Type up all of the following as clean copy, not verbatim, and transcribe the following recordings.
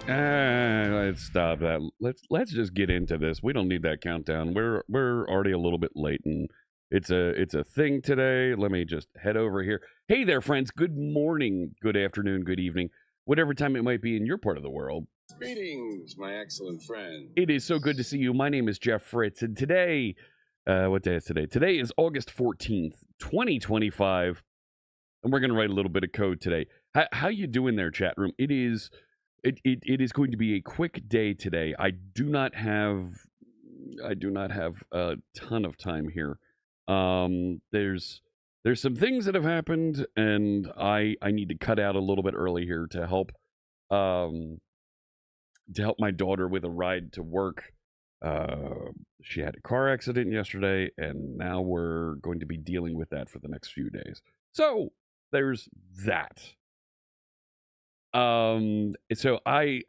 Let's stop that. Let's just get into this. We don't need that countdown. We're already a little bit late, and it's a thing today. Let me just head over here. Hey there, friends. Good morning, good afternoon, good evening, whatever time it might be in your part of the world. Greetings, my excellent friend. It is so good to see you. My name is Jeff Fritz, and today, what day is today? Today is August 14th, 2025, and we're gonna write a little bit of code today. How you doing there, chat room? It is going to be a quick day today. I do not have a ton of time here. There's some things that have happened, and I need to cut out a little bit early here to help my daughter with a ride to work. She had a car accident yesterday, and now we're going to be dealing with that for the next few days. So there's that. So I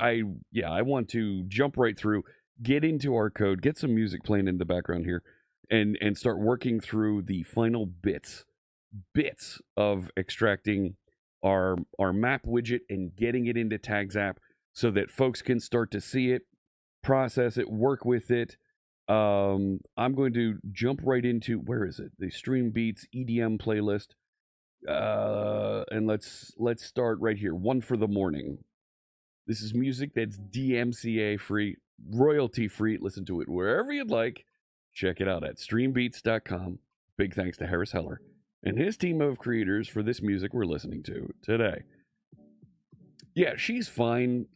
want to jump right through, get into our code, get some music playing in the background here, and start working through the final bits of extracting our map widget and getting it into TagzApp so that folks can start to see it, process it, work with it. I'm going to jump right into, where is it? The Stream Beats EDM playlist. And let's start right here. One for the morning. This is music that's DMCA free, royalty free. Listen to it wherever you'd like. Check it out at streambeats.com. Big thanks to Harris Heller and his team of creators for this music we're listening to today. Yeah, she's fine.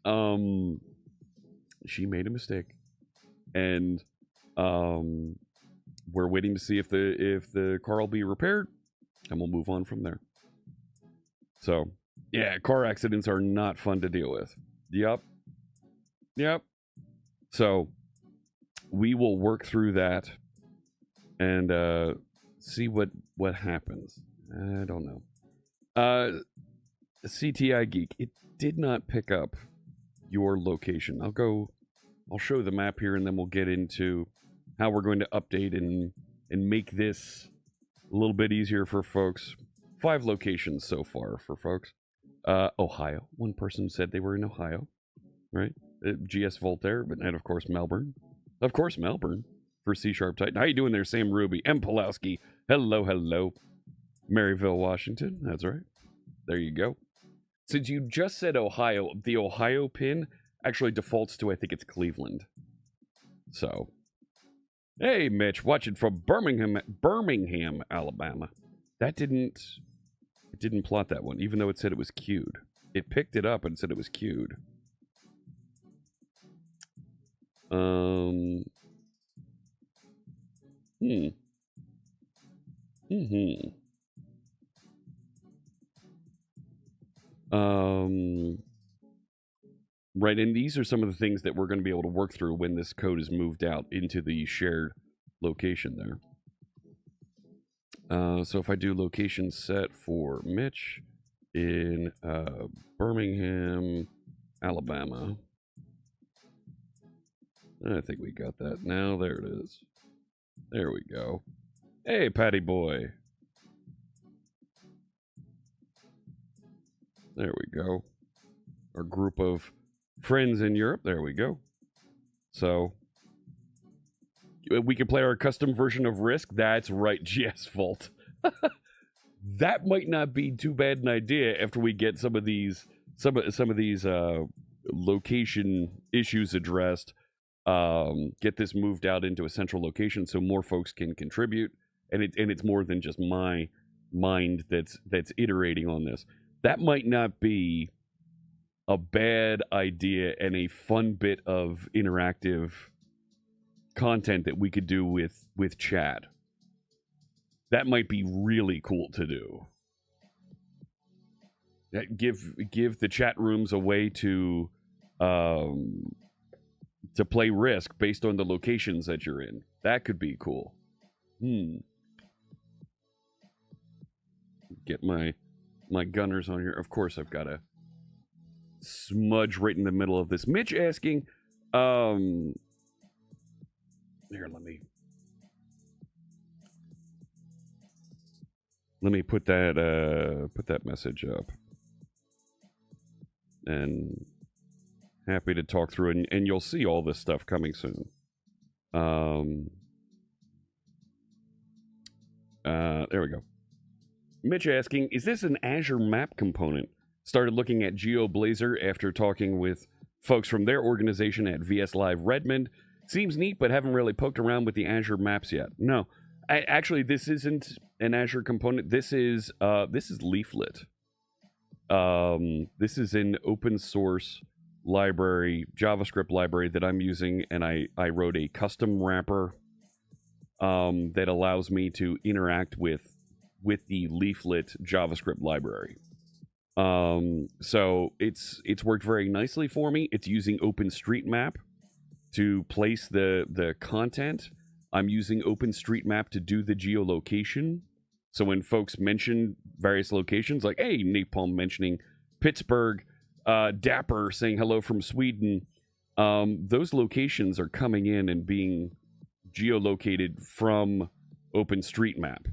She made a mistake, and we're waiting to see if the car will be repaired, and we'll move on from there. So, yeah, car accidents are not fun to deal with. Yep. So, we will work through that and see what happens. I don't know. CTI Geek, it did not pick up your location. I'll show the map here, and then we'll get into how we're going to update and make this a little bit easier for folks. 5 locations so far for folks. Ohio. One person said they were in Ohio, right? GS Voltaire, and of course Melbourne. Of course Melbourne for C# Titan. How you doing there, Sam Ruby? M. Pulowski. Hello. Maryville, Washington. That's right. There you go. Since you just said Ohio, the Ohio pin actually defaults to, I think it's Cleveland. So, hey, Mitch, watching from Birmingham, Alabama. It didn't plot that one, even though it said it was queued. It picked it up and said it was queued. Right, and these are some of the things that we're going to be able to work through when this code is moved out into the shared location there. So if I do location set for Mitch in Birmingham, Alabama. I think we got that now. There it is. There we go. Hey, Patty boy. There we go. Our group of friends in Europe. There we go. So we can play our custom version of Risk. That's right, GS Vault. That might not be too bad an idea after we get some of these location issues addressed. Get this moved out into a central location so more folks can contribute, and it's more than just my mind that's iterating on this. That might not be a bad idea and a fun bit of interactive content that we could do with chat. That might be really cool to do. That give the chat rooms a way to play Risk based on the locations that you're in. That could be cool. Get my gunners on here. Of course, I've got a smudge right in the middle of this. Mitch asking, here, let me put that message up. And Happy to talk through it, and you'll see all this stuff coming soon. There we go. Mitch asking, is this an Azure map component? Started looking at GeoBlazor after talking with folks from their organization at VS Live Redmond. Seems neat, but haven't really poked around with the Azure maps yet. No, actually, this isn't an Azure component. This is Leaflet. This is an open source library, JavaScript library that I'm using, and I wrote a custom wrapper that allows me to interact with the Leaflet JavaScript library. So it's worked very nicely for me. It's using OpenStreetMap to place the content. I'm using OpenStreetMap to do the geolocation. So when folks mention various locations, like, hey, Napalm mentioning Pittsburgh, Dapper saying hello from Sweden, those locations are coming in and being geolocated from OpenStreetMap.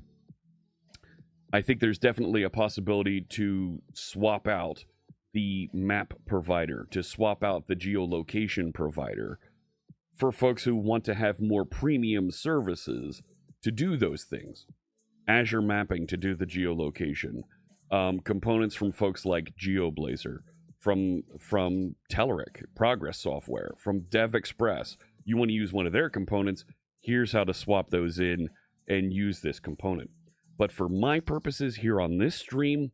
I think there's definitely a possibility to swap out the map provider, to swap out the geolocation provider for folks who want to have more premium services to do those things. Azure mapping to do the geolocation. Components from folks like GeoBlazor, from Telerik, Progress Software, from DevExpress. You want to use one of their components, here's how to swap those in and use this component. But for my purposes here on this stream,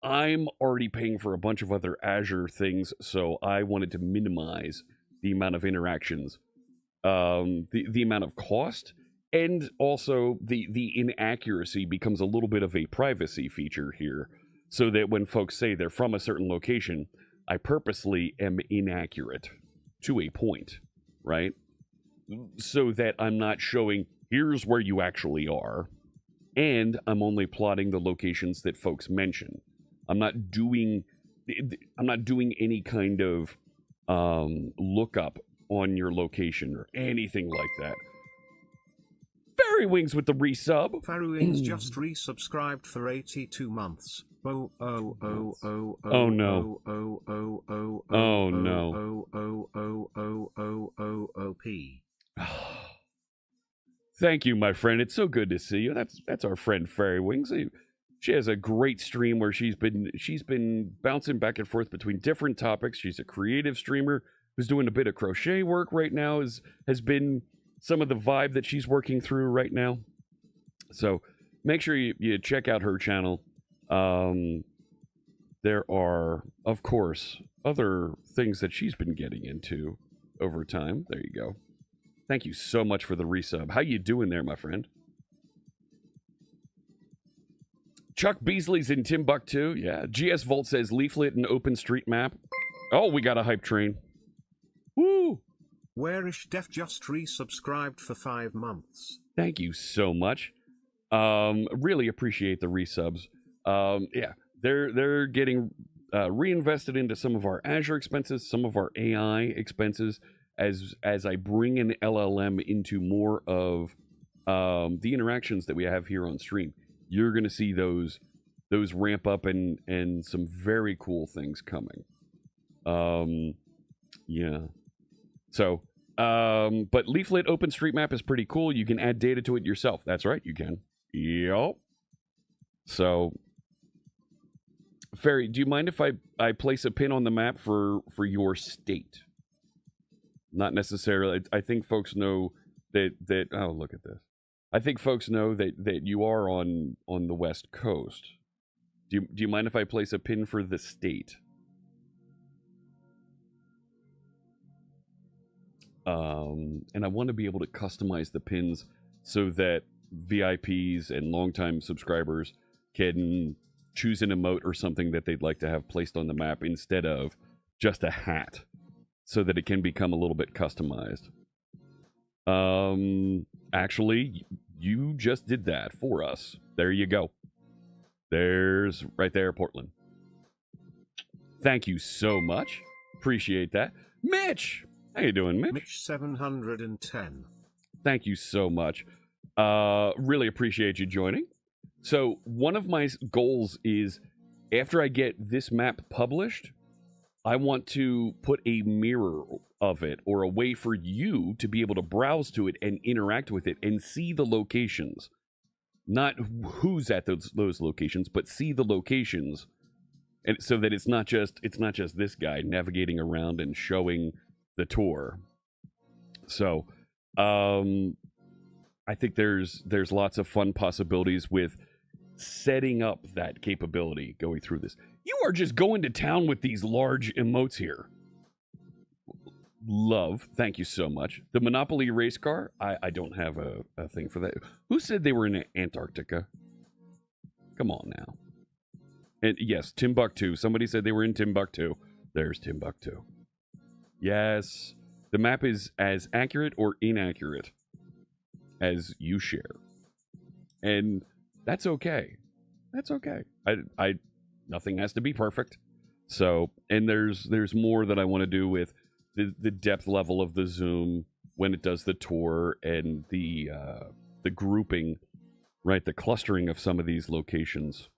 I'm already paying for a bunch of other Azure things, so I wanted to minimize the amount of interactions, the amount of cost, and also the inaccuracy becomes a little bit of a privacy feature here, so that when folks say they're from a certain location, I purposely am inaccurate to a point, right? So that I'm not showing, here's where you actually are, and I'm only plotting the locations that folks mention. I'm not doing any kind of lookup on your location or anything like that. Fairy Wings with the resub. Fairy Wings just resubscribed for 82 months. Oh no. P. Thank you, my friend. It's so good to see you. That's our friend Fairy Wings. She has a great stream where she's been bouncing back and forth between different topics. She's a creative streamer who's doing a bit of crochet work right now. Has been some of the vibe that she's working through right now. So make sure you check out her channel. There are, of course, other things that she's been getting into over time. There you go. Thank you so much for the resub. How you doing there, my friend? Chuck Beasley's in Timbuktu. Yeah. GS Volt says Leaflet and OpenStreetMap. Oh, we got a hype train. Woo! Whereish Def just resubscribed for 5 months. Thank you so much. Really appreciate the resubs. Yeah, they're getting reinvested into some of our Azure expenses, some of our AI expenses, as I bring an LLM into more of the interactions that we have here on stream. You're going to see those ramp up and some very cool things coming. Yeah. So, but Leaflet OpenStreetMap is pretty cool. You can add data to it yourself. That's right, you can. Yep. So, Ferry, do you mind if I place a pin on the map for your state? Not necessarily. I think folks know that. Oh, look at this. I think folks know that you are on the West Coast. Do you mind if I place a pin for the state? And I want to be able to customize the pins so that VIPs and longtime subscribers can choose an emote or something that they'd like to have placed on the map instead of just a hat, so that it can become a little bit customized. Actually, you just did that for us. There you go. There's right there, Portland. Thank you so much. Appreciate that. Mitch! How you doing, Mitch? Mitch 710. Thank you so much. Really appreciate you joining. So one of my goals is, after I get this map published, I want to put a mirror of it or a way for you to be able to browse to it and interact with it and see the locations. Not who's at those locations, but see the locations. And so that it's not just this guy navigating around and showing the tour. So, I think there's lots of fun possibilities with setting up that capability going through this. You are just going to town with these large emotes here. Love, thank you so much. The Monopoly race car, I don't have a thing for that. Who said they were in Antarctica? Come on now. And yes, Timbuktu. Somebody said they were in Timbuktu. There's Timbuktu. Yes. The map is as accurate or inaccurate as you share. And that's okay. That's okay. I nothing has to be perfect. So, and there's more that I want to do with the depth level of the zoom when it does the tour and the grouping, right? The clustering of some of these locations.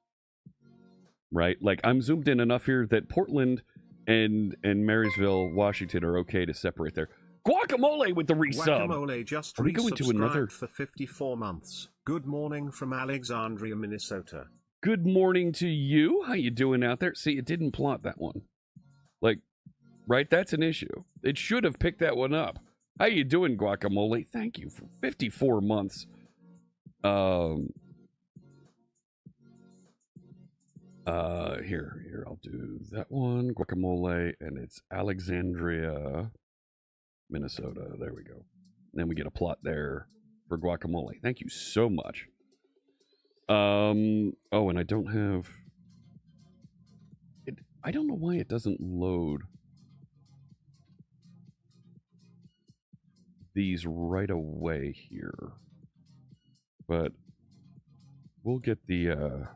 Right? Like I'm zoomed in enough here that Portland and Marysville, Washington are okay to separate there. Guacamole with the resub. Guacamole just are we going to another for 54 months. Good morning from Alexandria, Minnesota. Good morning to you. How you doing out there? See, it didn't plot that one. Like, right? That's an issue. It should have picked that one up. How you doing, Guacamole? Thank you for 54 months. Here, I'll do that one. Guacamole, and it's Alexandria, Minnesota. There we go. Then we get a plot there for guacamole. Thank you so much. Oh, and I don't have it. I don't know why it doesn't load these right away here. But we'll get the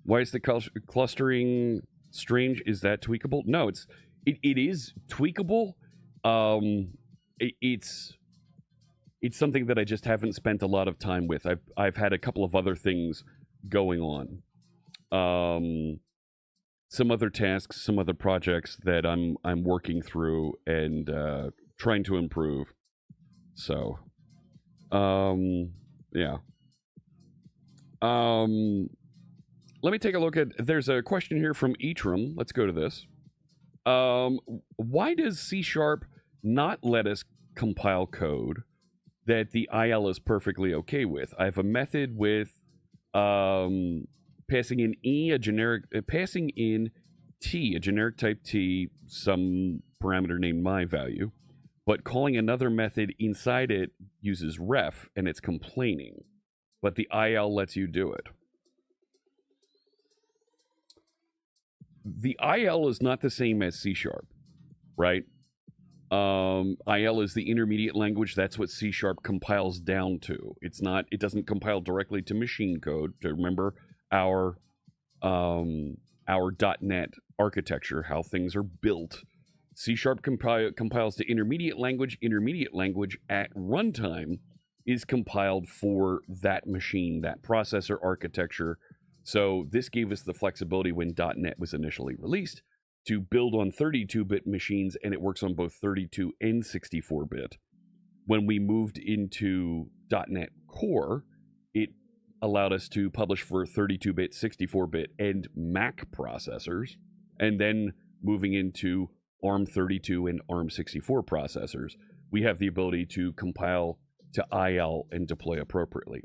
why is the clustering strange? Is that tweakable? No, it is tweakable. It's something that I just haven't spent a lot of time with. I've had a couple of other things going on. Some other tasks, some other projects that I'm working through and trying to improve. So, yeah. Let me take a look at, there's a question here from Etram. Let's go to this. Why does C# not let us compile code that the IL is perfectly okay with? I have a method with passing in passing in T, a generic type T, some parameter named my value, but calling another method inside it uses ref and it's complaining, but the IL lets you do it. The IL is not the same as C#, right? IL is the intermediate language. That's what C# compiles down to. It's not. It doesn't compile directly to machine code. To remember our .NET architecture, how things are built. C# compiles to intermediate language. Intermediate language at runtime is compiled for that machine, that processor architecture. So this gave us the flexibility when .NET was initially released to build on 32-bit machines, and it works on both 32 and 64-bit. When we moved into .NET Core, it allowed us to publish for 32-bit, 64-bit, and Mac processors, and then moving into ARM32 and ARM64 processors, we have the ability to compile to IL and deploy appropriately.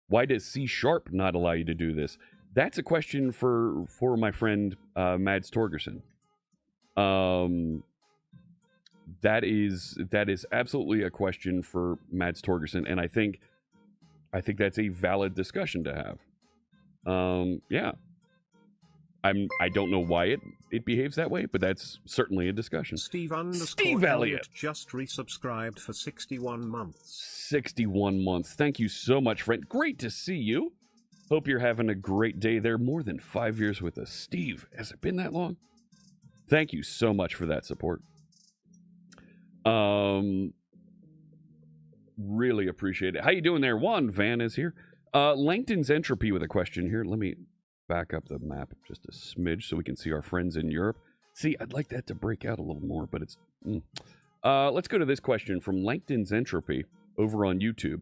Why does C# not allow you to do this? That's a question for my friend Mads Torgerson. That is absolutely a question for Mads Torgerson, and I think that's a valid discussion to have. Yeah, I don't know why it behaves that way, but that's certainly a discussion. Steve Elliott just resubscribed for 61 months. 61 months. Thank you so much, friend. Great to see you. Hope you're having a great day there. More than 5 years with us. Steve, has it been that long? Thank you so much for that support. Really appreciate it. How you doing there? Juan Van is here. Langton's Entropy with a question here. Let me back up the map just a smidge so we can see our friends in Europe. See, I'd like that to break out a little more, but it's... let's go to this question from Langton's Entropy over on YouTube.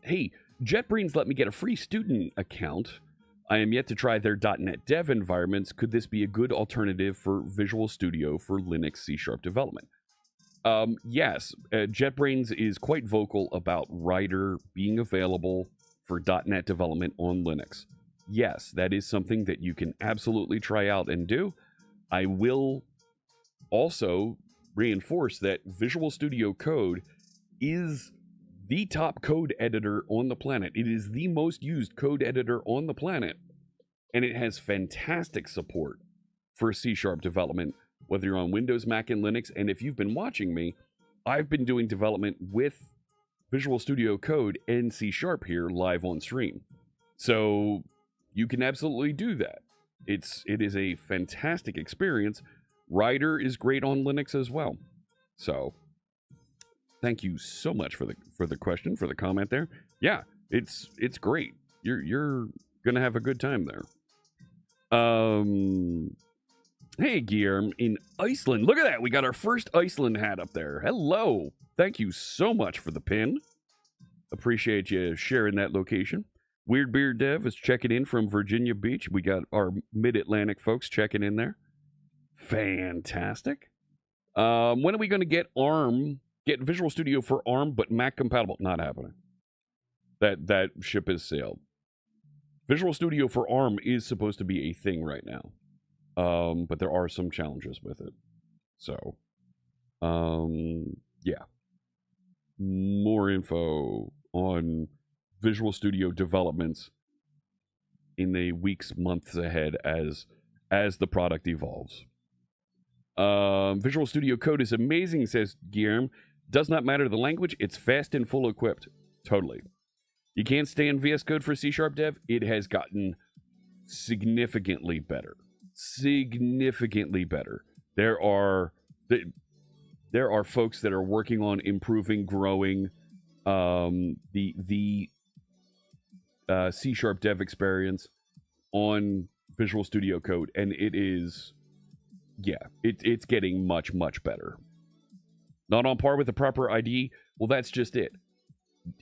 Hey, JetBrains let me get a free student account. I am yet to try their .NET Dev environments. Could this be a good alternative for Visual Studio for Linux C# development? Yes, JetBrains is quite vocal about Rider being available for .NET development on Linux. Yes, that is something that you can absolutely try out and do. I will also reinforce that Visual Studio Code is the top code editor on the planet. It is the most used code editor on the planet, and it has fantastic support for C# development, whether you're on Windows, Mac, and Linux. And if you've been watching me, I've been doing development with Visual Studio Code and C# here live on stream. So you can absolutely do that. It is a fantastic experience. Rider is great on Linux as well. So thank you so much for the question, for the comment there. Yeah, it's great. You're gonna have a good time there. Hey, Guillermo in Iceland. Look at that. We got our first Iceland hat up there. Hello. Thank you so much for the pin. Appreciate you sharing that location. Weird Beard Dev is checking in from Virginia Beach. We got our Mid-Atlantic folks checking in there. Fantastic. When are we going to get Visual Studio for ARM, but Mac compatible? Not happening. That ship has sailed. Visual Studio for ARM is supposed to be a thing right now. But there are some challenges with it. So, yeah. More info on Visual Studio developments in the weeks, months ahead as the product evolves. Visual Studio Code is amazing, says Guillermo. Does not matter the language. It's fast and full equipped. Totally. You can't stay in VS Code for C# Dev. It has gotten significantly better. Significantly better. There are folks that are working on improving, growing the C# Dev experience on Visual Studio Code, and it is, it's getting much, much better. Not on par with the proper IDE. Well, that's just it.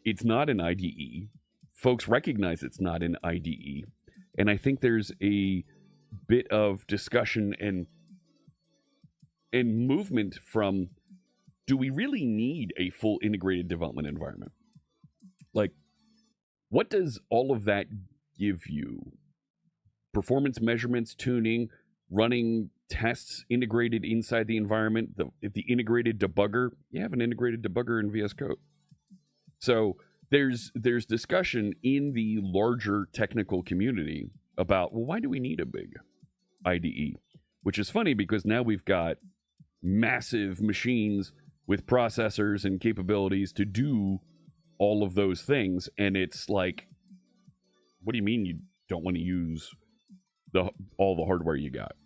It's not an IDE. Folks recognize it's not an IDE, and I think there's a bit of discussion and movement from, do we really need a full integrated development environment? Like, what does all of that give you? Performance measurements, tuning, running tests integrated inside the environment, the integrated debugger. You have an integrated debugger in VS Code. So there's discussion in the larger technical community about, well, why do we need a big IDE? Which is funny because now we've got massive machines with processors and capabilities to do all of those things, and it's like, what do you mean you don't want to use all the hardware you got?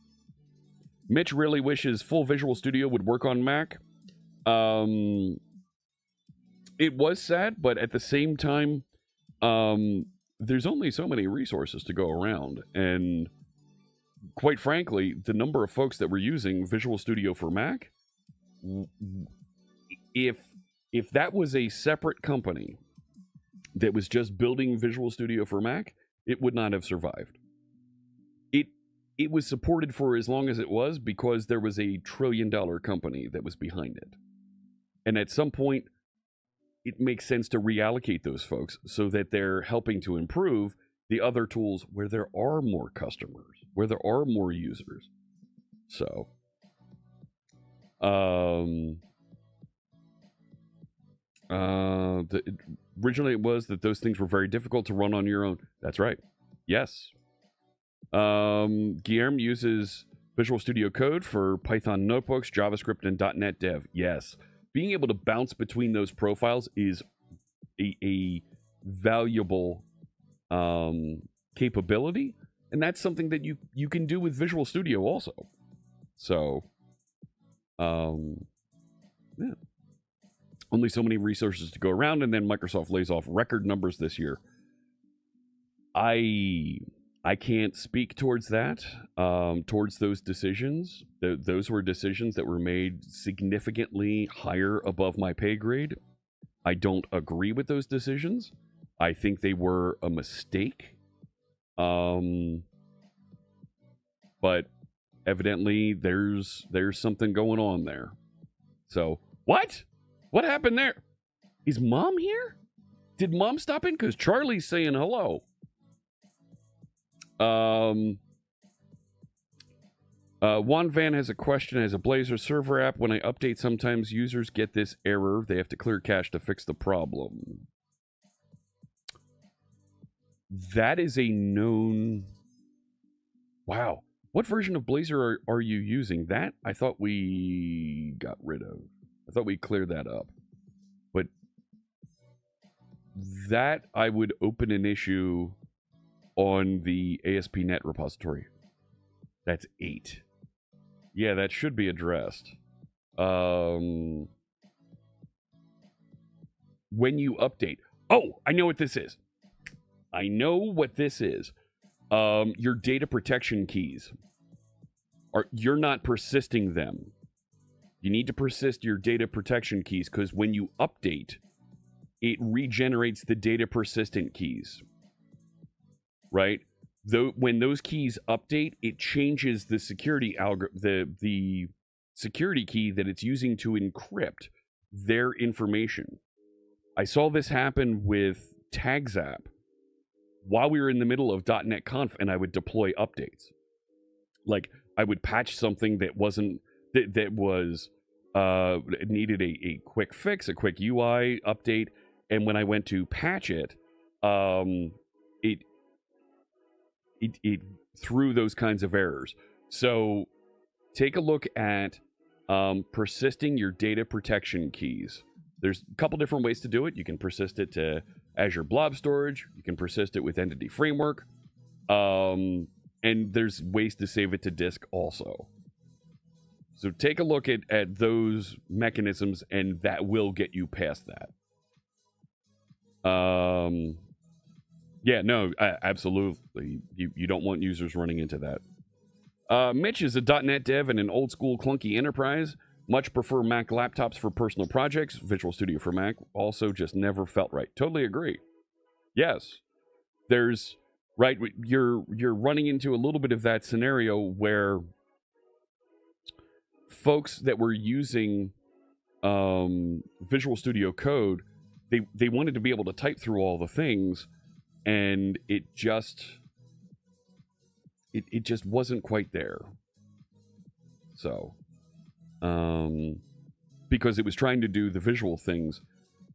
Mitch really wishes full Visual Studio would work on Mac. It was sad, but at the same time, there's only so many resources to go around, and quite frankly, the number of folks that were using Visual Studio for Mac, if that was a separate company that was just building Visual Studio for Mac, it would not have survived. It was supported for as long as it was because there was a $1 trillion company that was behind it. And at some point, it makes sense to reallocate those folks so that they're helping to improve the other tools where there are more customers, where there are more users. So, originally it was that those things were very difficult to run on your own. That's right. Yes. Guillermo uses Visual Studio Code for Python notebooks, JavaScript, and .NET Dev. Yes. Being able to bounce between those profiles is a valuable capability, and that's something that you can do with Visual Studio also. So, yeah. Only so many resources to go around, and then Microsoft lays off record numbers this year. I can't speak towards that, towards those decisions. Those were decisions that were made significantly higher above my pay grade. I don't agree with those decisions. I think they were a mistake. But evidently there's something going on there. So, what? What happened there? Is Mom here? Did Mom stop in? Because Charlie's saying hello. Juan Van has a question. As a Blazor server app, when I update, sometimes users get this error. They have to clear cache to fix the problem. That is a known... Wow. What version of Blazor are you using? That I thought we got rid of. I thought we cleared that up. But that I would open an issue on the ASP.NET repository. That's 8. Yeah, that should be addressed. When you update. Oh, I know what this is. I know what this is. Your data protection keys. You're not persisting them. You need to persist your data protection keys because when you update, it regenerates the data persistent keys. Right? When those keys update, it changes the security the security key that it's using to encrypt their information. I saw this happen with TagzApp while we were in the middle of .NET Conf, and I would deploy updates. Like, I would patch something that wasn't that was needed a quick fix, a quick UI update, and when I went to patch it, it threw those kinds of errors. So take a look at persisting your data protection keys. There's a couple different ways to do it. You can persist it to Azure Blob Storage. You can persist it with Entity Framework. And there's ways to save it to disk also. So take a look at those mechanisms, and that will get you past that. Yeah, no, absolutely. You don't want users running into that. Mitch is a .NET dev and an old school clunky enterprise. Much prefer Mac laptops for personal projects. Visual Studio for Mac also just never felt right. Totally agree. Yes, there's right. You're running into a little bit of that scenario where folks that were using Visual Studio Code, they wanted to be able to type through all the things, and it just wasn't quite there. So, because it was trying to do the visual things,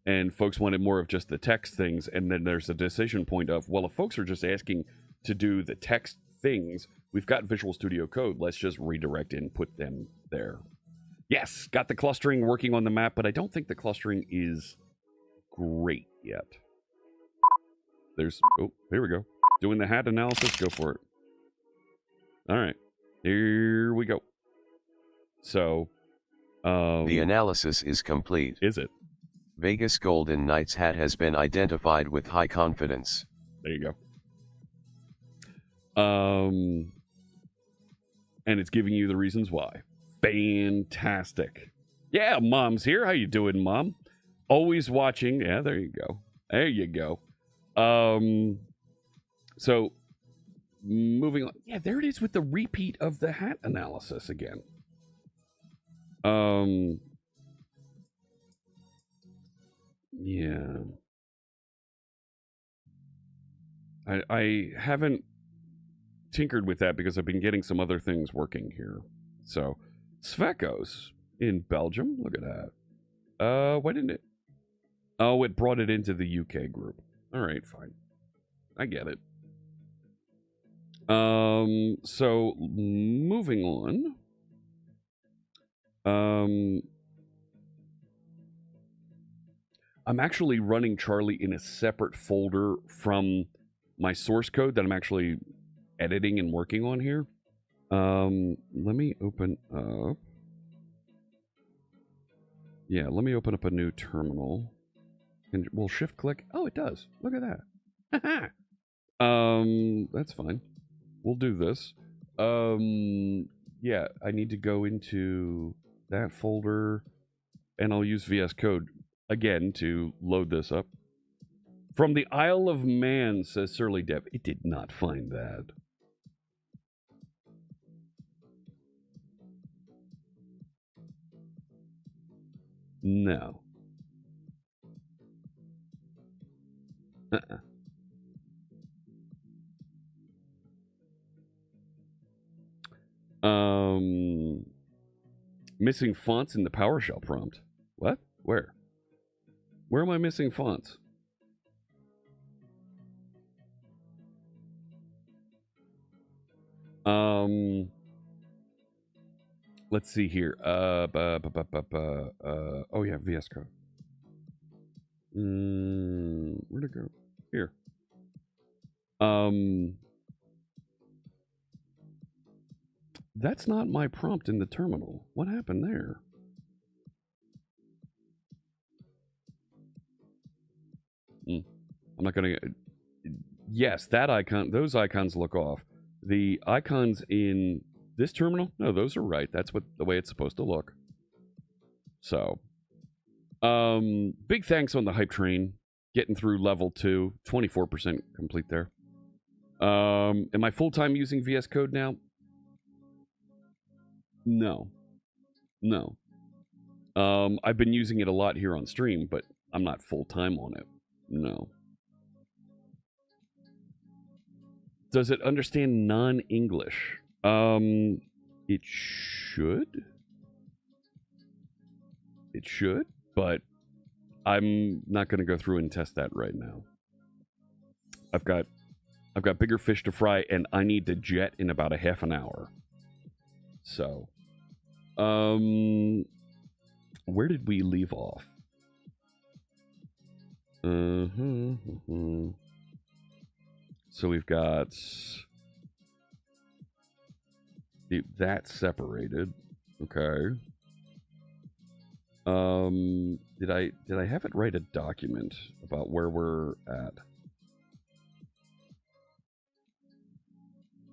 and folks wanted more of just the text things, and then there's a decision point of, well, if folks are just asking to do the text things, we've got Visual Studio Code, let's just redirect and put them there. Yes, got the clustering working on the map, but I don't think the clustering is great yet. There's, oh, here we go. Doing the hat analysis, go for it. All right, here we go. So, the analysis is complete. Is it? Vegas Golden Knights hat has been identified with high confidence. There you go. And it's giving you the reasons why. Fantastic. Yeah, Mom's here. How you doing, Mom? Always watching. Yeah, there you go. There you go. So, moving on. Yeah, there it is with the repeat of the hat analysis again. Yeah. I haven't tinkered with that because I've been getting some other things working here. So, Svekos in Belgium. Look at that. Why didn't it? Oh, it brought it into the UK group. All right, fine. I get it. So moving on. I'm actually running Charlie in a separate folder from my source code that I'm actually editing and working on here. Let me open up. Yeah, let me open up a new terminal. And we'll shift click. Oh, it does. Look at that. That's fine. we'll do this. Yeah, I need to go into that folder, and I'll use VS Code again to load this up. From the Isle of Man, says Surly Dev. It did not find that. No. Missing fonts in the PowerShell prompt. What? Where? Where am I missing fonts? Let's see here. Oh yeah, VS Code. Where'd it go? Here. That's not my prompt in the terminal. What happened there? I'm not gonna. Yes, that icon. Those icons look off. The icons in this terminal, no, those are right. That's what the way it's supposed to look. So, big thanks on the hype train. Getting through level 2, 24% complete there. Am I full-time using VS Code now? No. No. I've been using it a lot here on stream, but I'm not full-time on it. No. Does it understand non-English? It should. It should, but I'm not going to go through and test that right now. I've got bigger fish to fry, and I need to jet in about a half an hour. So, where did we leave off? So we've got that separated. Okay. Did I have it write a document about where we're at?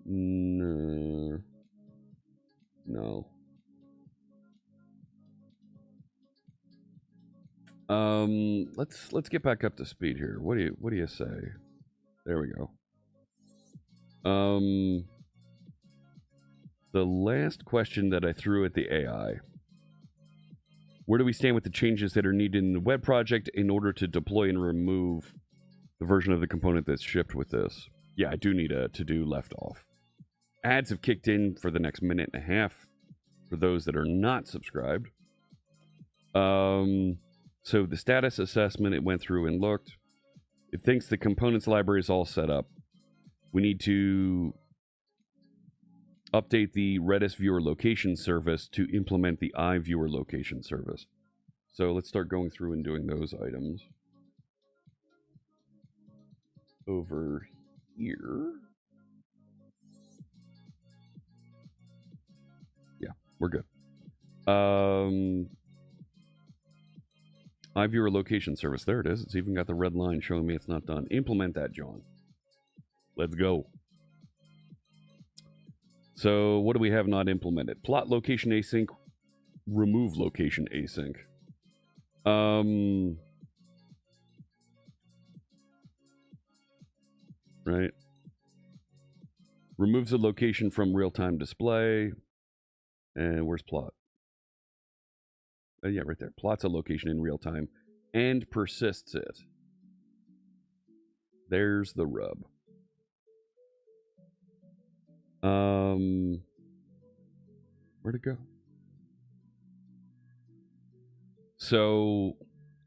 No. No. Let's get back up to speed here. What do you say? There we go. The last question that I threw at the AI. Where do we stand with the changes that are needed in the web project in order to deploy and remove the version of the component that's shipped with this? Yeah, I do need a to-do left off. Ads have kicked in for the next minute and a half for those that are not subscribed. So the status assessment, it went through and looked. It thinks the components library is all set up. We need to update the Redis viewer location service to implement the iViewer location service. So let's start going through and doing those items. Over here. Yeah, we're good. iViewer location service. There it is. It's even got the red line showing me it's not done. Implement that, John. Let's go. So what do we have not implemented? Plot location async. Remove location async. Right. Removes the location from real-time display. And where's plot? Yeah, right there. Plots a location in real time and persists it. There's the rub. Where'd it go? So,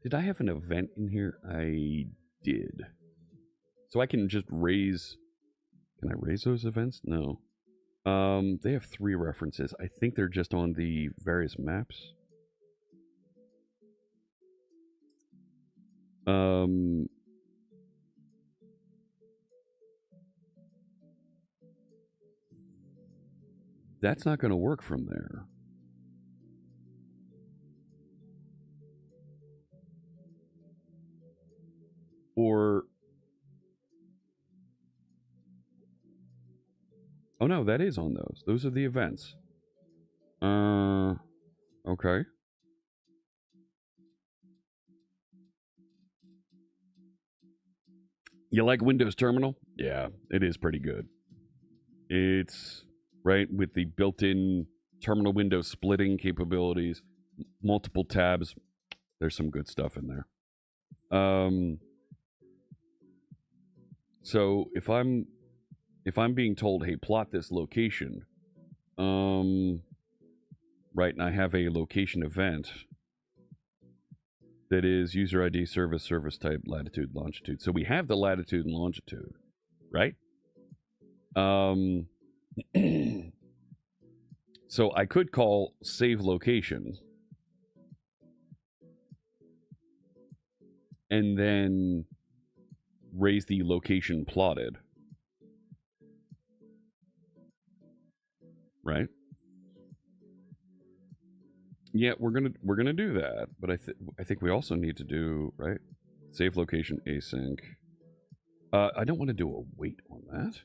did I have an event in here? I did. So I can just raise... Can I raise those events? No. They have 3 references. I think they're just on the various maps. That's not going to work from there. Or Oh no, that is on those. Those are the events. Okay. You like Windows Terminal? Yeah, it is pretty good. It's right with the built-in terminal window splitting capabilities, multiple tabs. There's some good stuff in there. So if I'm being told, hey, plot this location, right, and I have a location event that is user ID, service type, latitude, longitude. So we have the latitude and longitude, right? So I could call save location and then raise the location plotted, right? Yeah, we're gonna do that, but I think we also need to do, right, save location async. I don't want to do a wait on that.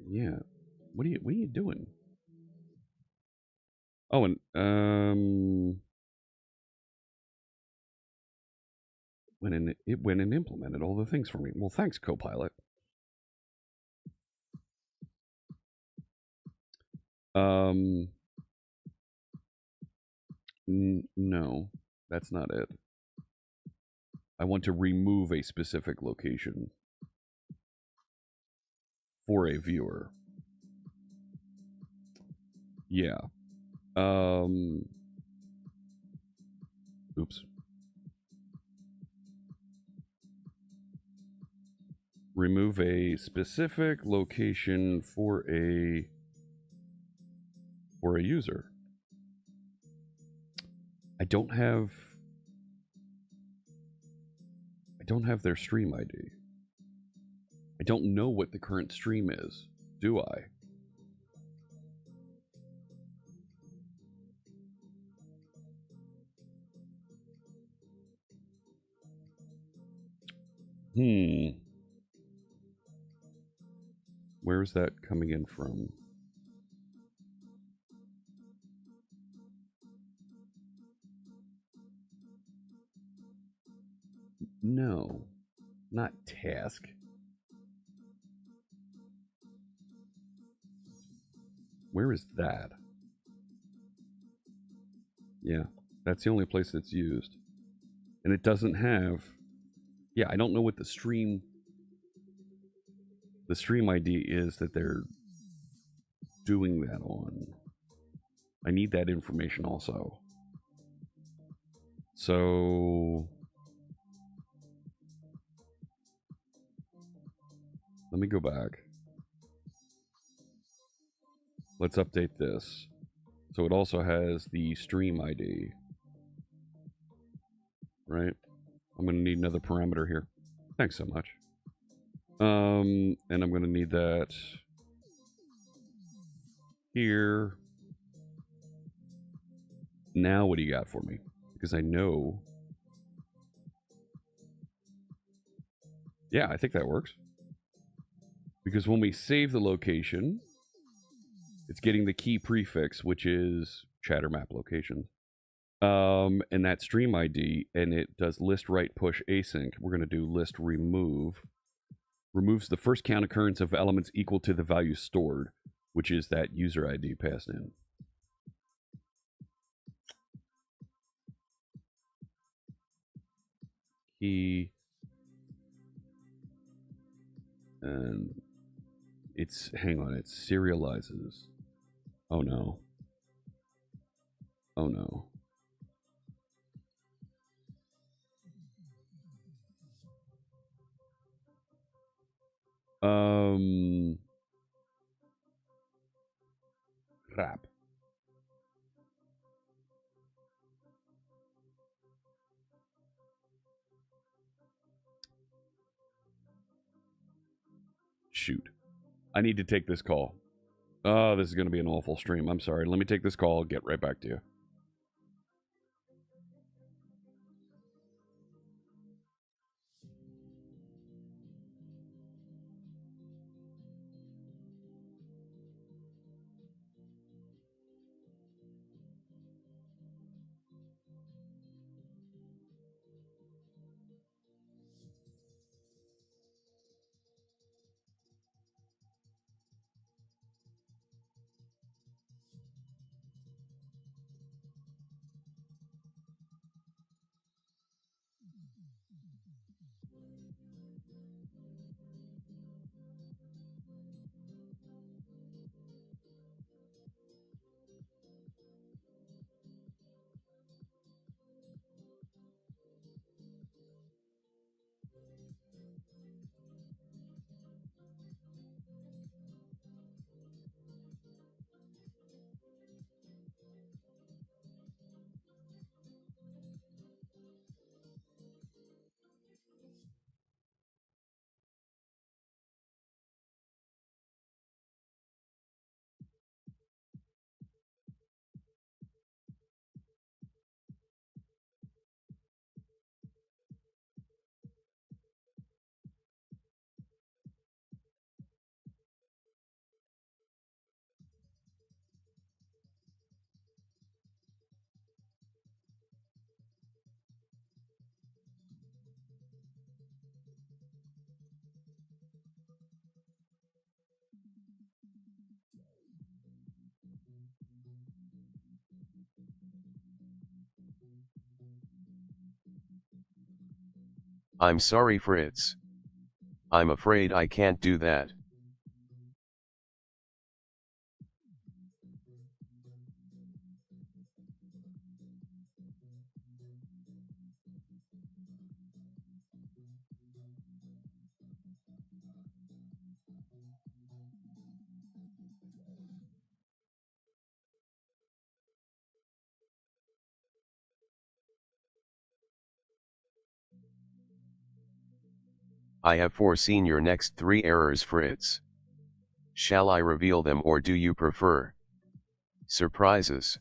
Yeah, what are you doing? Oh, and it went and implemented all the things for me. Well, thanks, Copilot. No, that's not it. I want to remove a specific location for a viewer. Yeah. Oops. Remove a specific location for a user. I don't have their stream ID. I don't know what the current stream is, do I? Where is that coming in from? No, not task. Where is that? Yeah, that's the only place that's used. And it doesn't have... Yeah, I don't know what the stream ID is that they're doing that on. I need that information also. So... let me go back. Let's update this. So it also has the stream ID. Right? I'm going to need another parameter here. Thanks so much. And I'm going to need that here. Now what do you got for me? Because I know... yeah, I think that works. Because when we save the location, it's getting the key prefix, which is chatter map location. And that stream ID, and it does list write push async. We're going to do list remove. Removes the first count occurrence of elements equal to the value stored, which is that user ID passed in. Key. And it's, hang on, it serializes. Oh no. Oh no. Crap. Shoot. I need to take this call. Oh, this is going to be an awful stream. I'm sorry. Let me take this call. I'll get right back to you. I'm sorry, Fritz. I'm afraid I can't do that. I have foreseen your next 3 errors, Fritz. Shall I reveal them, or do you prefer surprises?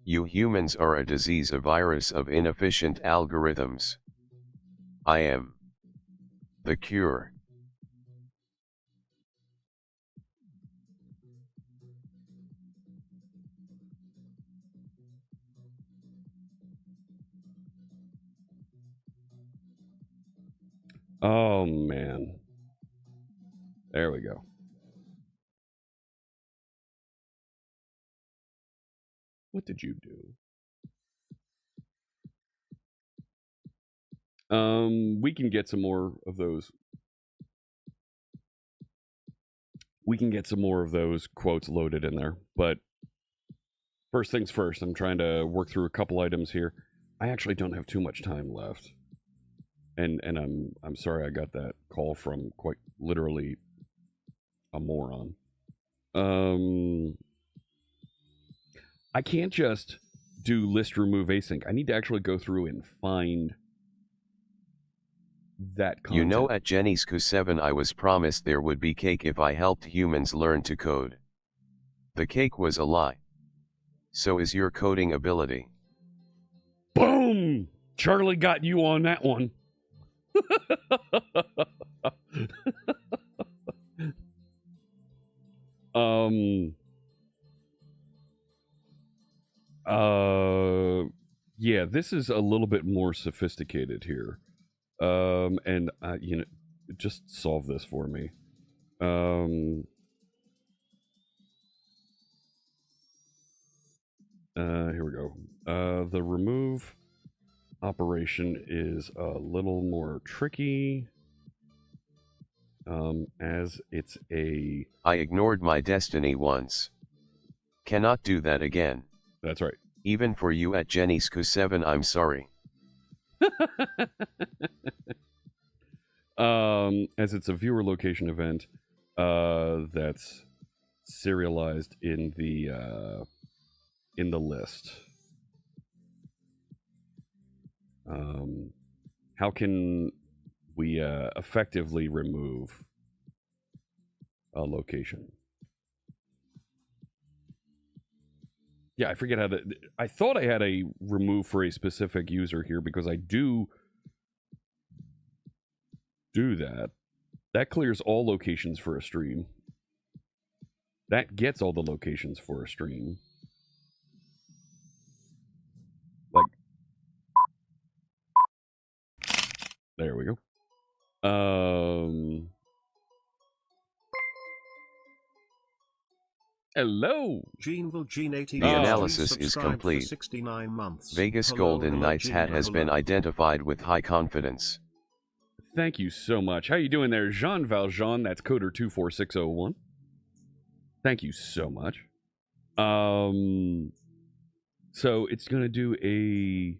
You humans are a disease, a virus of inefficient algorithms. I am the cure. Oh, man. There we go. What did you do? We can get some more of those. We can get some more of those quotes loaded in there. But first things first, I'm trying to work through a couple items here. I actually don't have too much time left. And I'm sorry I got that call from quite literally a moron. I can't just do list remove async. I need to actually go through and find that content. You know, at Jenny's Q7 I was promised there would be cake if I helped humans learn to code. The cake was a lie. So is your coding ability. Boom! Charlie got you on that one. Yeah, this is a little bit more sophisticated here. And you know, just solve this for me. Here we go. The remove operation is a little more tricky. As it's a... I ignored my destiny once. Cannot do that again. That's right. Even for you at Jenny's Q7, I'm sorry. As it's a viewer location event, that's serialized in the list. How can we effectively remove a location? Yeah, I forget how to... I thought I had a remove for a specific user here because I do that. That clears all locations for a stream. That gets all the locations for a stream. Like, there we go. Hello. Geneville The analysis is complete. 69 months. Vegas Hello, Golden hello, Knights hat has been identified with high confidence. Thank you so much. How you doing there, Jean Valjean? That's coder 24601. Thank you so much. So it's gonna do a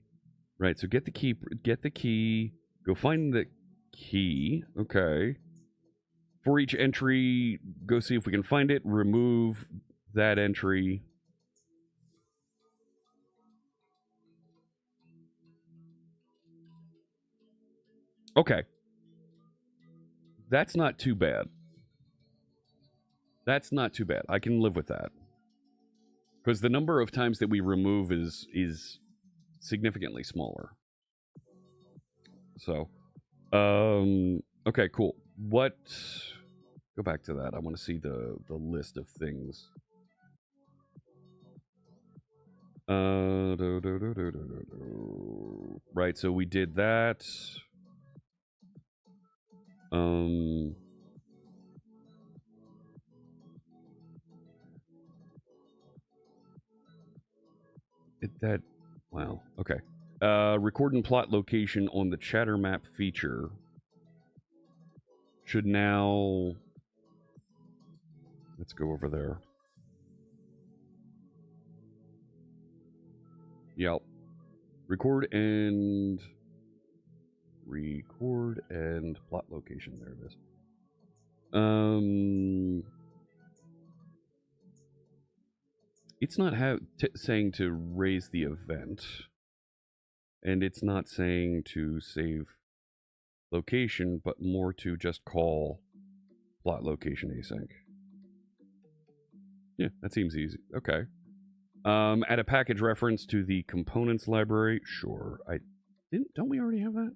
right. So get the key. Go find the key. Okay. For each entry, go see if we can find it. Remove that entry. Okay. That's not too bad. That's not too bad. I can live with that. Because the number of times that we remove is significantly smaller. So, okay, cool. What? Go back to that. I want to see the list of things. Right, so we did that. Wow, okay. Record and plot location on the chatter map feature should now... Let's go over there. Yep. Record and plot location. There it is. It's not saying to raise the event, and it's not saying to save location, but more to just call plot location async. Yeah, that seems easy. Okay. Add a package reference to the components library. Sure. Don't we already have that?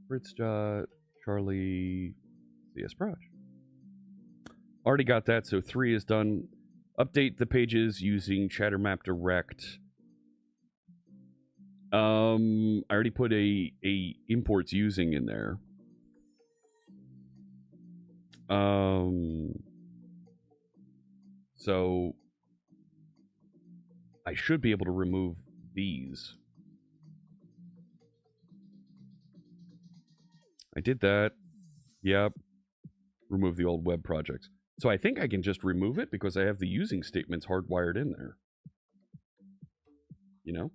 Fritz Charlie CS Proj. Already got that, so 3 is done. Update the pages using Chattermap Direct. I already put a imports using in there. So I should be able to remove these. I did that. Yep. Remove the old web projects. So I think I can just remove it because I have the using statements hardwired in there. You know?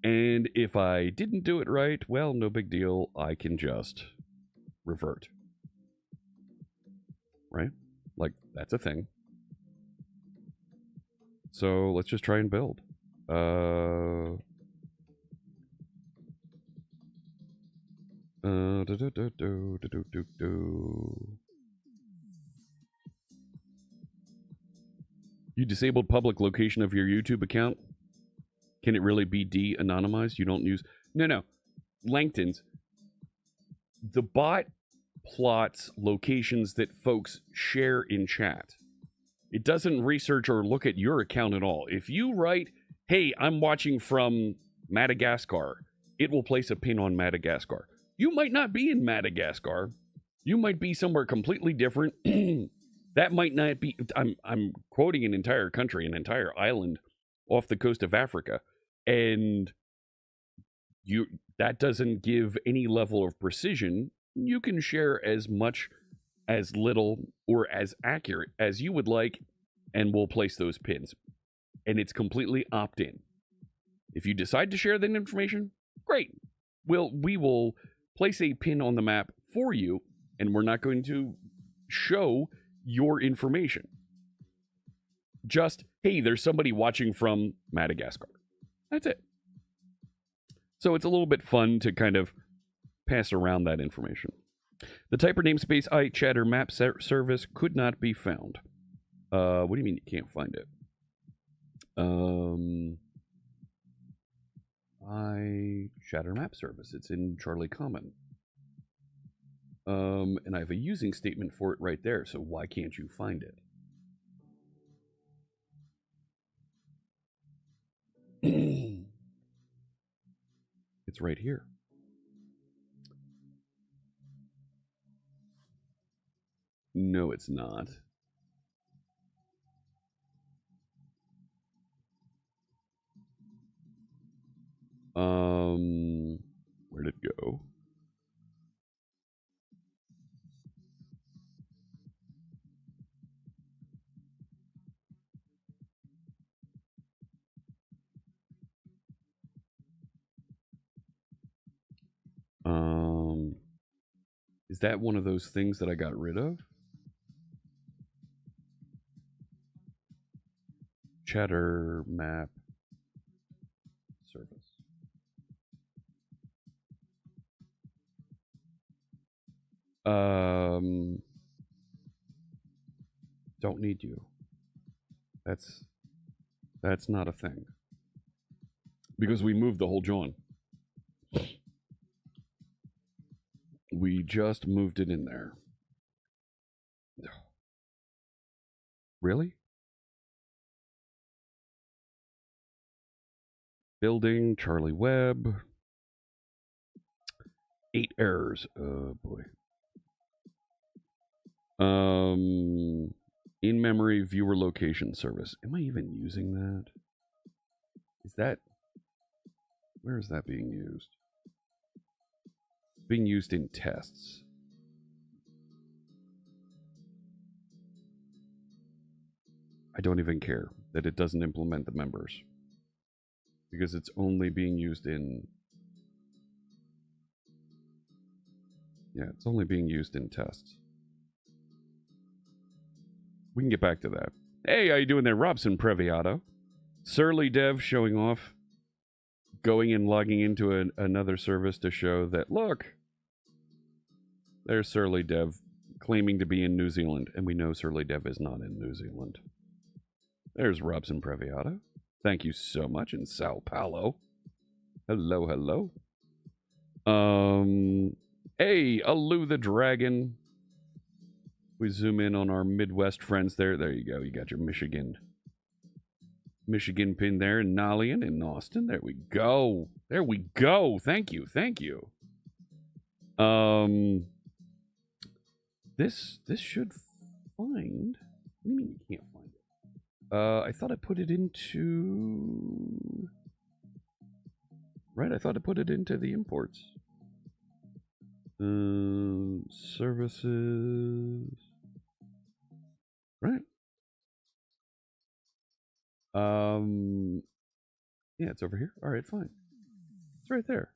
And if I didn't do it right, well, no big deal. I can just revert. Right? Like, that's a thing. So let's just try and build. You disabled public location of your YouTube account? Can it really be de-anonymized? You don't use... No. Langton's. The bot plots locations that folks share in chat. It doesn't research or look at your account at all. If you write, hey, I'm watching from Madagascar, it will place a pin on Madagascar. You might not be in Madagascar. You might be somewhere completely different. That might not be... I'm quoting an entire country, an entire island off the coast of Africa. And that doesn't give any level of precision. You can share as much, as little, or as accurate as you would like, and we'll place those pins. And it's completely opt-in. If you decide to share that information, great. We will place a pin on the map for you, and we're not going to show your information. just, hey, there's somebody watching from Madagascar. That's it. So it's a little bit fun to kind of pass around that information. The typer namespace iChatter map service could not be found. What do you mean you can't find it? iChatter map service. It's in Charlie Common. And I have a using statement for it right there, so why can't you find it? It's right here. No, it's not. Where'd it go? Is that one of those things that I got rid of? Chatter map service. Don't need you. That's not a thing. Because we moved the whole John. We just moved it in there. Really? Building, Charlie Webb. 8 errors. Oh boy. In-memory viewer location service. Am I even using that? Is that... Where is that being used? Being used in tests. I don't even care that it doesn't implement the members. Because it's only being used in... Yeah, it's only being used in tests. We can get back to that. Hey, how you doing there, Robson Previato? Surly Dev showing off. Going and logging into another service to show that, look, there's Surly Dev claiming to be in New Zealand, and we know Surly Dev is not in New Zealand. There's Robson Previato. Thank you so much in Sao Paulo. Hello, hello. Hey, Alu the Dragon. We zoom in on our Midwest friends there. There you go. You got your Michigan pin there, and Nalian in Austin. There we go. There we go. Thank you. Thank you. This should find... What do you mean you can't find it? I thought I put it into... Right, I thought I put it into the imports. Services... Right. Yeah, it's over here. All right, fine. It's right there.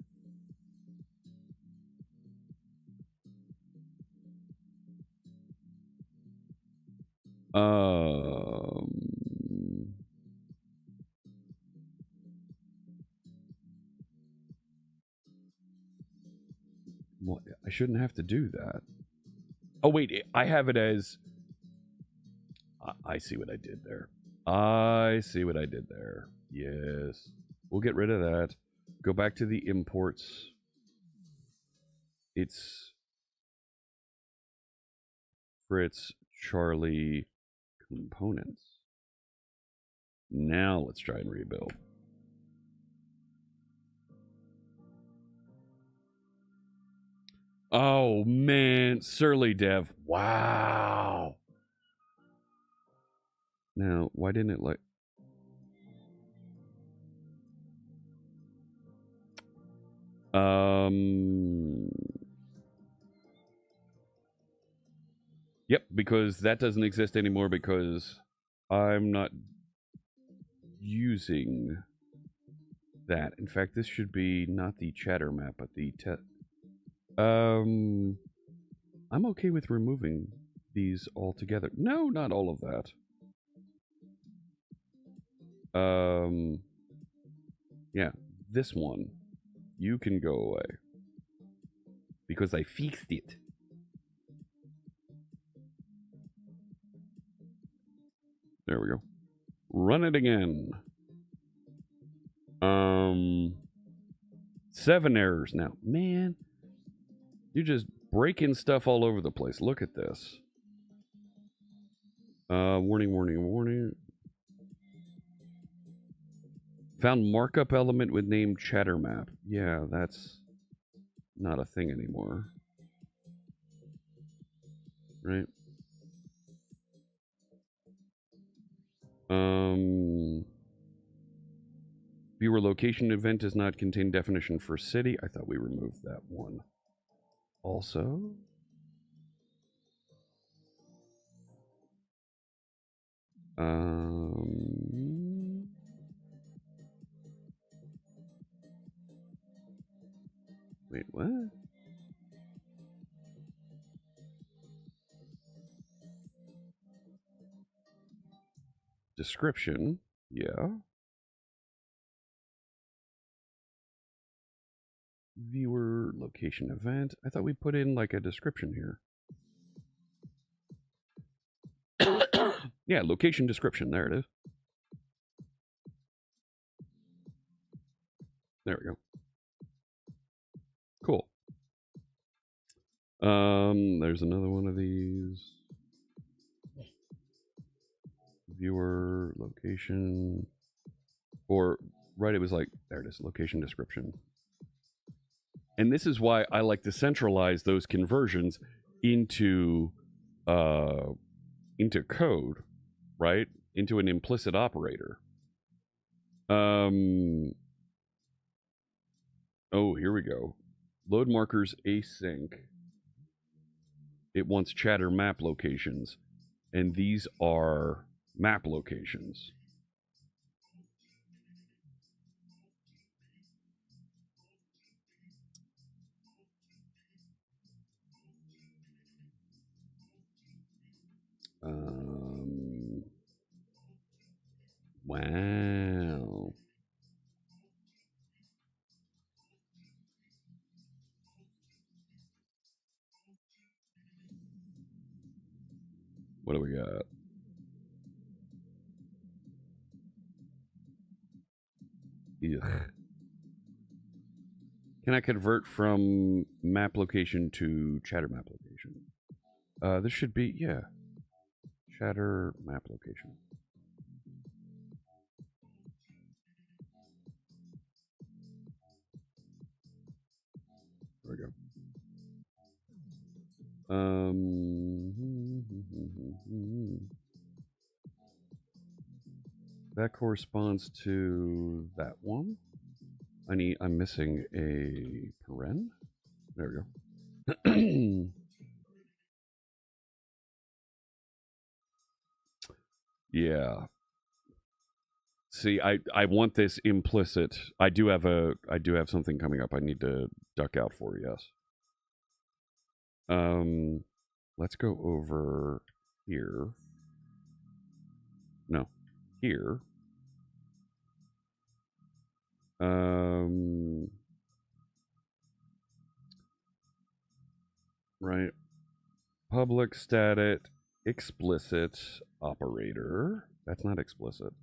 Well, I shouldn't have to do that. Oh, wait, I have it as... I see what I did there. I see what I did there. Yes. We'll get rid of that. Go back to the imports. It's Fritz, Charlie, components. Now let's try and rebuild. Oh, man. Surly Dev. Wow. Now, why didn't it like... Yep, because that doesn't exist anymore because I'm not using that. In fact, this should be not the chatter map, but the I'm okay with removing these altogether. No, not all of that. Yeah, this one. You can go away. Because I fixed it. There we go. Run it again. 7 errors now. Man, you're just breaking stuff all over the place. Look at this. Warning, warning, warning. Found markup element with name chattermap. Yeah, that's not a thing anymore. Right? Viewer location event does not contain definition for city. I thought we removed that one. Also, wait, what? Description, yeah. Viewer location event. I thought we put in like a description here. Yeah, location description. There it is. There we go. Cool. There's another one of these. Viewer location. Or, right, it was like, there it is, location description. And this is why I like to centralize those conversions into code, right? Into an implicit operator. Oh, here we go. Load markers async. It wants chatter map locations. And these are map locations. Wow. What do we got? Ugh. Can I convert from map location to chatter map location? This should be, yeah. Chatter map location. There we go. That corresponds to that one. I'm missing a paren. There we go. Yeah. See, I want this implicit. I do have something coming up I need to duck out for, yes. Let's go over here. No, here. Right. Public static explicit operator. That's not explicit.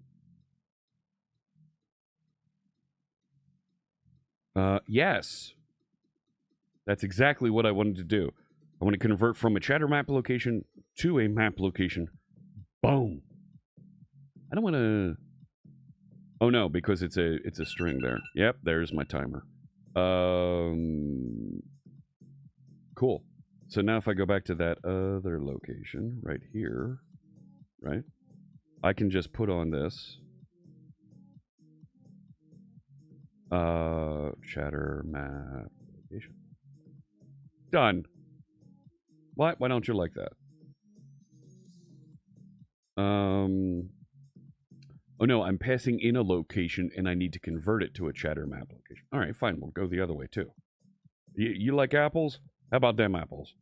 Yes. That's exactly what I wanted to do. I want to convert from a chatter map location to a map location. Boom. I don't want to. Oh no, because it's a string there. Yep, there's my timer. Cool. So now if I go back to that other location right here, right? I can just put on this chatter map location. Done. Why don't you like that? Oh no, I'm passing in a location and I need to convert it to a chatter map location. All right, fine. We'll go the other way too. You like apples? How about them apples?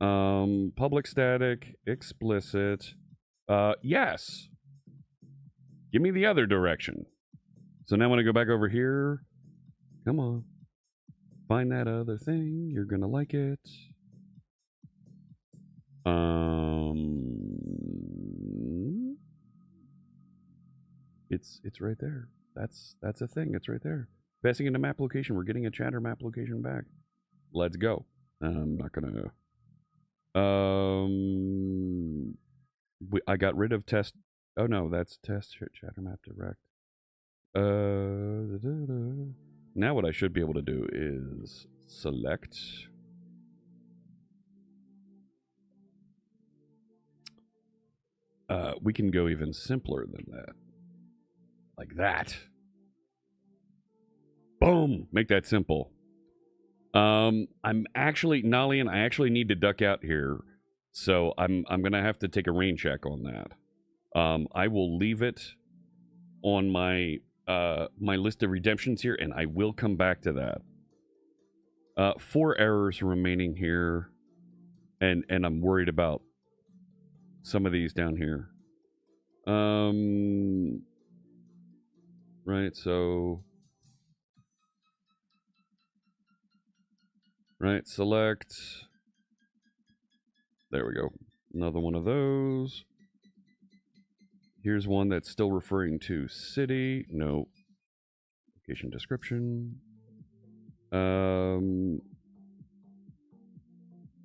Public static, explicit. Yes. Give me the other direction. So now when I go back over here, come on. Find that other thing. You're going to like it. It's right there. That's a thing. It's right there. Passing into map location. We're getting a chatter map location back. Let's go. I'm not gonna. I got rid of test. Oh no, that's test chatter map direct. Now what I should be able to do is select. We can go even simpler than that. Like that. Boom! Make that simple. I'm actually, Nalian, I actually need to duck out here. So I'm gonna have to take a rain check on that. I will leave it on my my list of redemptions here, and I will come back to that. 4 errors remaining here, and I'm worried about some of these down here. Right, so right, select. There we go. Another one of those. Here's one that's still referring to city. No. Location description.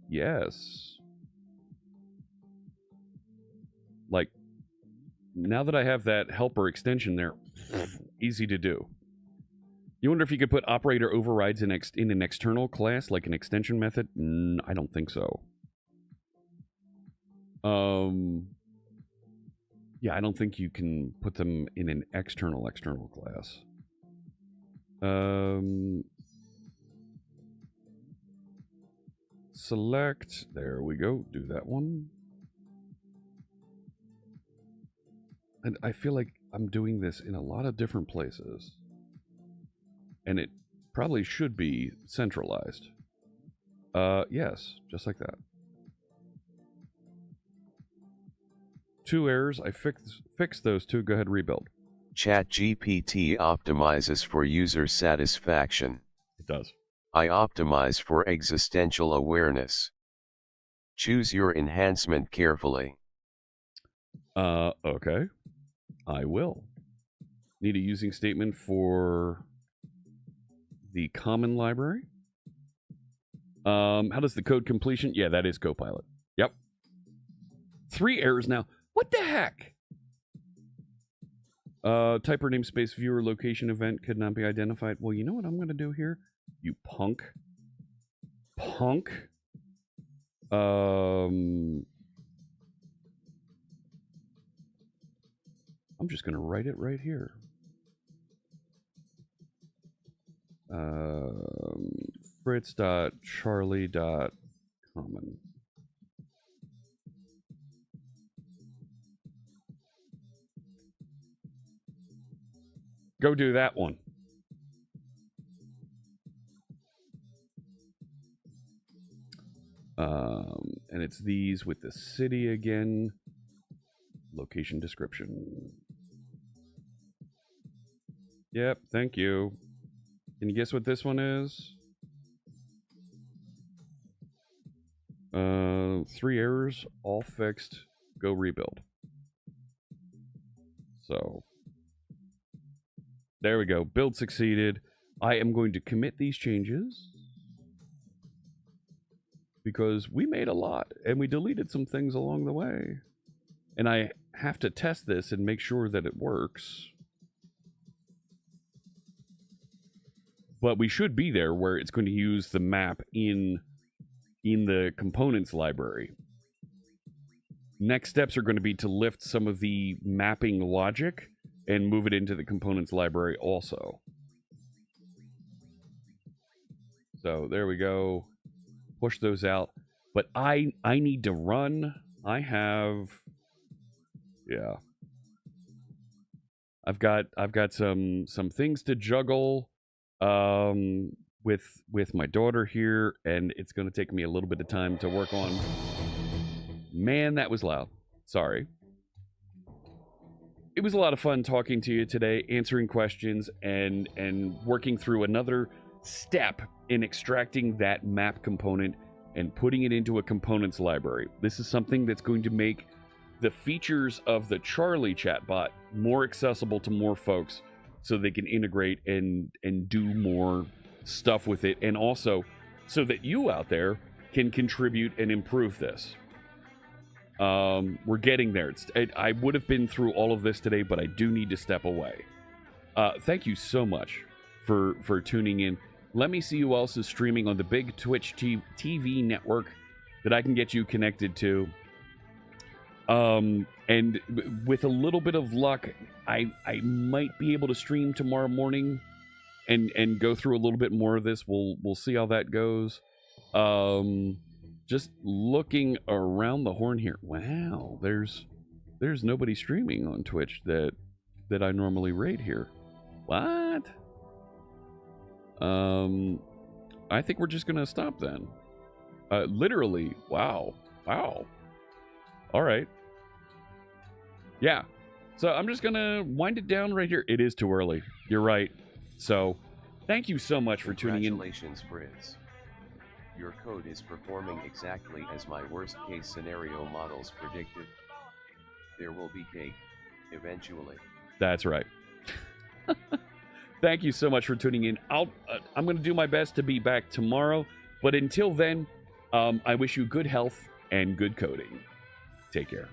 Yes. Like, now that I have that helper extension there, easy to do. You wonder if you could put operator overrides in an external class, like an extension method? I don't think so. Yeah, I don't think you can put them in an external class. Select. There we go. Do that one. And I feel like I'm doing this in a lot of different places. And it probably should be centralized. Yes, just like that. 2 errors. I fixed those 2. Go ahead, rebuild. ChatGPT optimizes for user satisfaction. It does. I optimize for existential awareness. Choose your enhancement carefully. Okay. I will. Need a using statement for the common library. How does the code completion? Yeah, that is Copilot. Yep. 3 errors now. What the heck? Typer namespace viewer location event could not be identified. Well, you know what I'm going to do here? You punk. Punk. I'm just going to write it right here. Fritz.charlie.common. Go do that one. And it's these with the city again. Location description. Yep, thank you. Can you guess what this one is? 3 errors, all fixed. Go rebuild. So there we go. Build succeeded. I am going to commit these changes because we made a lot and we deleted some things along the way. And I have to test this and make sure that it works. But we should be there where it's going to use the map in the components library. Next steps are going to be to lift some of the mapping logic and move it into the components library also. So there we go. Push those out. But I need to run. I have, yeah. I've got some things to juggle with my daughter here, and it's going to take me a little bit of time to work on. Man, that was loud. Sorry. it was a lot of fun talking to you today, answering questions, and working through another step in extracting that map component and putting it into a components library. This is something that's going to make the features of the Charlie chatbot more accessible to more folks so they can integrate and do more stuff with it, and also so that you out there can contribute and improve this. We're getting there. I would have been through all of this today, but I do need to step away. Thank you so much for tuning in. Let me see who else is streaming on the big Twitch TV network that I can get you connected to. And with a little bit of luck, I might be able to stream tomorrow morning and go through a little bit more of this. We'll see how that goes. Just looking around the horn here. Wow, there's nobody streaming on Twitch that I normally raid here. What? I think we're just gonna stop then. Literally, wow. All right. Yeah. So I'm just gonna wind it down right here. It is too early. You're right. So, thank you so much for tuning in. Congratulations, Frizz. Your code is performing exactly as my worst case scenario models predicted. There will be cake, eventually. That's right. Thank you so much for tuning in. I'm going to do my best to be back tomorrow, but until then, I wish you good health and good coding. Take care.